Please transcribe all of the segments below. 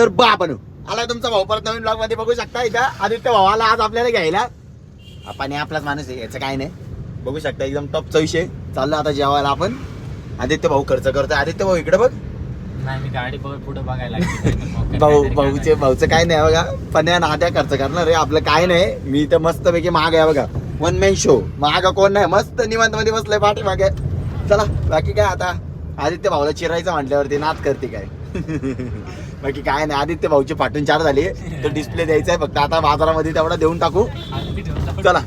तर बापन आला तुमचा भाऊ परत नवीन ब्लॉग मध्ये बघू शकता. इथं आदित्य भावाला आज आपल्याला घ्यायला. आपण आपलाच माणूस आहे, याचं काय नाही. बघू शकता एकदम टॉपचा विषय चालला आता जेवायला आपण. आदित्य भाऊ खर्च करतोय. आदित्य भाऊ इकडे बघ. नाही मी गाडी पुढे बघायला भाऊचं काय नाही बघा. पण्या नाट्या खर्च करणार आहे. आपलं काय नाही. मी तर मस्त पैकी महाग आहे बघा. One man show. महाग कोण नाही. मस्त निवांत मध्ये बसलंय पाठी मागे. चला बाकी काय आता आदित्य भाऊला चिरायचं म्हटल्यावरती नाच करते काय. बाकी काय नाही. आदित्य भाऊची फाटून 4 झाली. तो डिस्प्ले द्यायचा आहे फक्त आता बाजारामध्ये तेवढा देऊन टाकू. चला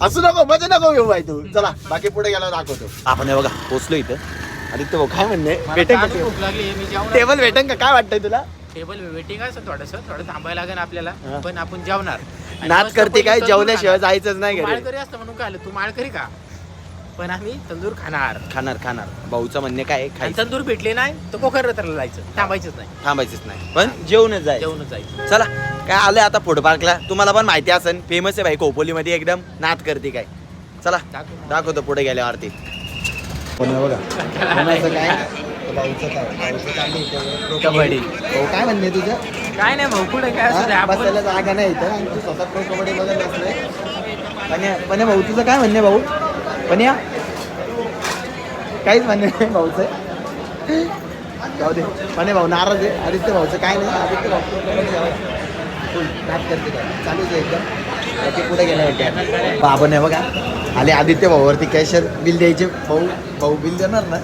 असू नको मजा नको घेऊ बाई तू. चला बाकी पुढे गेला दाखवतो. आपण हे बघा पोहोचलो इथं. आदित्य भाऊ काय म्हणणे भेटेल का टेबल भेटेल का काय वाटतंय तुला. टेबल वेटिंग आहे थोडं थांबायला लागेल आपल्याला पण आपण जेवणार. नाच करते काय जेवल्याशिवाय जायचंच नाही घरी. माळकरी असतं म्हणून काय तू माळकरी का पण आम्ही तंदूर खाणार. भाऊचं म्हणणे काय आणि तंदूर भेटले नाही तर कोखर रत्नाला जायचं. थांबायचंच नाही पण जेवणच जायचं. चला काय आलंय आता फूड पार्कला. तुम्हाला पण माहिती असेल फेमस आहे भाई खोपोलीमध्ये एकदम नाच करते काय. चला दाखवतो पुढे गेल्यावरती. बघा कबड्डी भाऊ काय म्हणणे तुझं. काय नाही भाऊ पुढे काय असू द्या. बसायला जागा नाही इथं आणि तू स्वतः प्रो कबड्डी बघत बसलोय. पण भाऊ तुझं काय म्हणणे भाऊ. पण या काहीच म्हणणे नाही भाऊचं. जाऊ दे पण भाऊ नाराज आहे. आदित्य भाऊचं काय नाही. आदित्य भाऊ नाच करते काय चालूच आहे एकदम. बाकी पुढे गेल्यावरती बाबा नाही बघा आले आदित्य भाऊवरती कॅशर बिल द्यायचे. भाऊ बिल देणार ना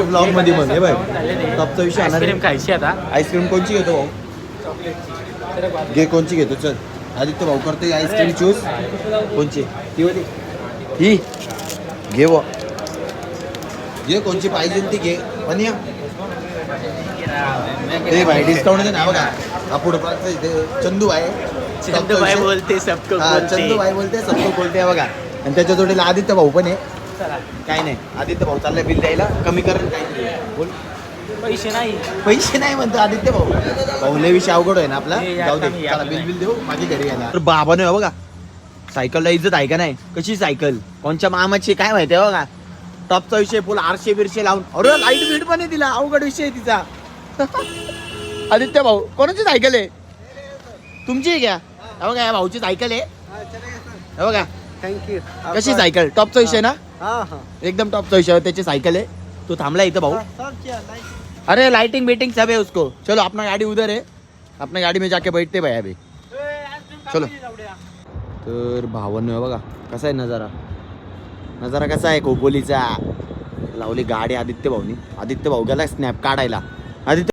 ब्लॉग मध्ये मग हे बाय टॉपचा विषय. आईस्क्रीम खायची आता. आईस्क्रीम कोणची घेतो भाऊ. घे कोणची घेतो चल. आदित्य भाऊ करतोय आईस्क्रीम चूज. कोणची ती होती ही घे भाऊ. घे कोणची पाहिजे ती घे. पण या ते भाई डिस्काउंट दे ना बघा. हा पुढे चंदू भाई बोलते सबको चंदू भाई बोलते सबको बोलते बघा. आणि त्याच्या जोडीला आदित्य भाऊ पण आहे. काय नाही आदित्य भाऊ चाललंय बिल द्यायला. कमी कर बोल. पैसे नाही म्हणतो आदित्य भाऊ लय विषय अवघड आहे ना आपला. जाऊ दे चला बिल देऊ माझी घरी यायला. तर बाबा नाही बघा सायकलला इज्जत आहे का नाही. कशी सायकल कोणच्या मामाची काय माहिती आहे बघा. टॉपचा विषय फुल आरशे बिरशे लावून. अरे लाईट बीट पण आहे तिला. अवघड विषय आहे तिचा. आदित्य भाऊ कोणाची सायकल आहे तुमची आहे घ्या. बघा या भाऊची सायकल आहे. बघा थँक्यू. कशी सायकल टॉपचा विषय ना. एकदम टॉपचा विषय त्याची साइकिल है. तो थांबला इथं भाऊ. अरे लाइटिंग बेटिंग सब है उसको. चलो अपना गाड़ी उधर है. अपना गाड़ी में जाके बैठते भाई अभी. चलो तर भावांनो बघा कसा आहे नजारा कसा आहे खोपोलीचा. लावली गाडी आदित्य भाऊनी. आदित्य भाऊ गेला स्नॅप काढायला. आदित्य